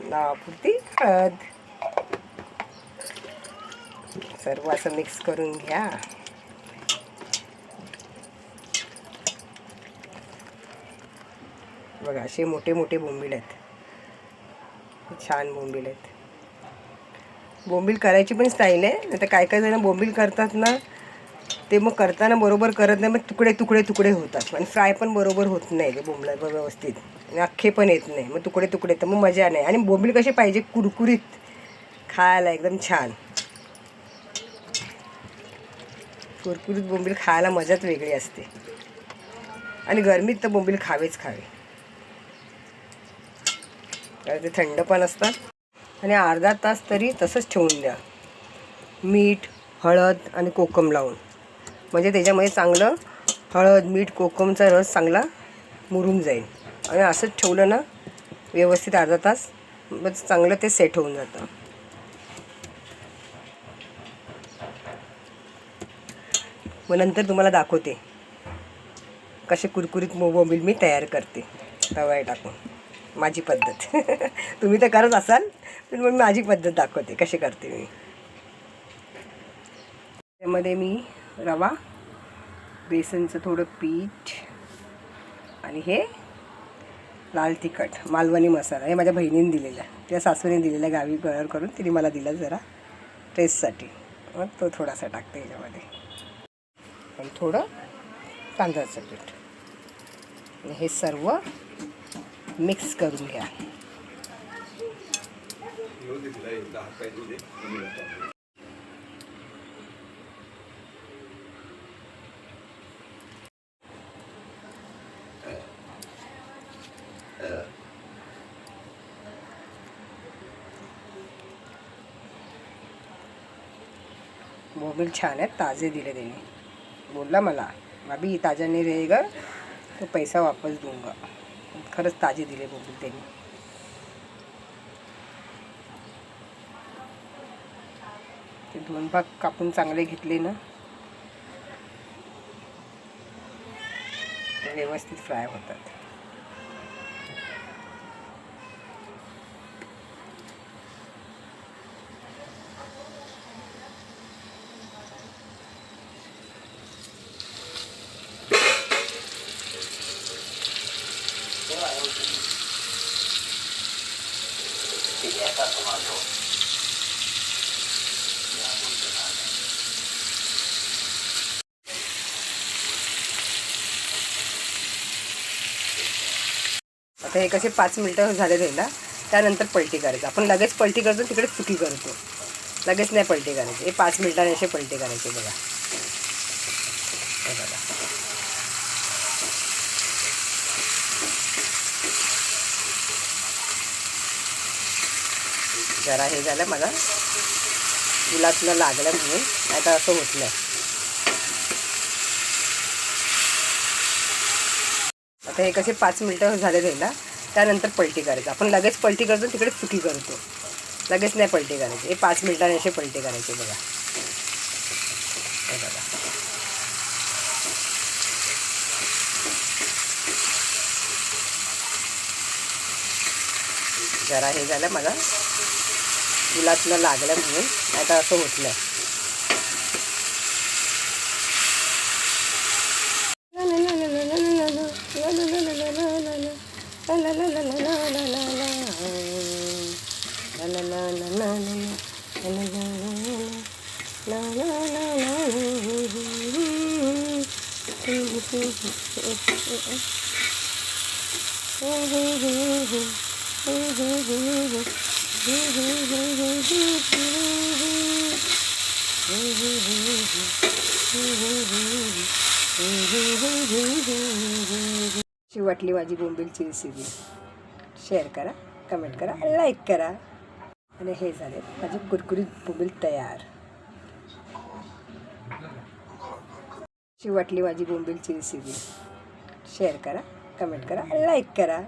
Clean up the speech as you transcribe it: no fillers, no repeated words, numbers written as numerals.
नावापुरती हळद. सर्व असं मिक्स करून घ्या. बघा असे मोठे मोठे बोंबील आहेत, छान बोंबील आहेत. बोंबील करायची पण स्टाईल आहे. नाही तर काय काय जण बोंबील करतात ना, ते मग करताना बरोबर करत नाही, मग तुकडे तुकडे तुकडे होतात आणि फ्राय पण बरोबर होत नाही ते बोंबला व्यवस्थित, आणि अख्खे पण येत नाही, मग तुकडे तुकडे, तर मग मजा नाही. आणि बोंबील कसे पाहिजे, कुरकुरीत खायला एकदम छान. कुरकुरीत बोंबील खायला मजाच वेगळी असते. आणि गरमीत तर बोंबील खावेच खावे, कारण ते थंड पण असतात. आणि अर्धा तास तरी तसंच ठेवून द्या, मीठ हळद आणि कोकम लावून. म्हणजे त्याच्यामध्ये चांगलं हळद मीठ कोकमचा रस चांगला मुरून जाईल. आणि असंच ठेवलं ना व्यवस्थित अर्धा तास, मग चांगलं ते सेट होऊन जातं. मग नंतर तुम्हाला दाखवते कसे कुरकुरीत बोंबील मी तयार करते तव्यावर टाकून, माझी पद्धत. तुम्ही तर करत असाल, पण मग माझी पद्धत दाखवते कशी करते मी. त्यामध्ये मी रवा, बेसनचं थोडं पीठ, आणि हे लाल तिखट मालवणी मसाला, हे माझ्या बहिणीने दिलेला, त्या सासूने दिलेला गावी कलर करून, तिने मला दिला जरा टेस्टसाठी. मग तो थोडासा टाकते याच्यामध्ये, आणि थोडं तांदळाचं पीठ. आणि हे सर्व मिक्स करून घ्या. बोंबील छान आहेत, ताजे दिले त्यांनी. बोलला मला, अभी ताजा नहीं रहेगा तो पैसा वापस दूंगा. खरंच ताजे दिले बोंबील त्यांनी. ते 2 भाग कापून चांगले घेतले ना, ते व्यवस्थित फ्राय होतात. आता हे कसे 5 मिनटं झाले द्यायला, त्यानंतर पलटी करायचं. आपण लगेच पलटी करतो, तिकडे चुकी करतो. लगेच नाही पलटी करायची, हे 5 मिनटांनी असे पलटी करायचे. बघा बघा, जरा हे झालं मला गुलाबला लागलं म्हणून, आता असं होत नाही. आता हे कसे 5 मिनटं झाले द्यायला, त्यानंतर पलटी करायचं. आपण लगेच पलटी करतो, तिकडे चुकी करतो. लगेच नाही पलटी करायची, हे 5 मिनटांनी असे पलटी करायचे. बघा बघा, जरा हे झालं मला गुलाबला लागलं म्हणून, आता असं होत नाही. कशी वाटली माझी बोंबीलची रेसिपी? शेअर करा, कमेंट करा, लाईक करा. आणि हे झाले माझी कुरकुरीत बोंबील तयार. कशी वाटली माझी बोंबीलची रेसिपी? शेअर करा, कमेंट करा, लाईक करा.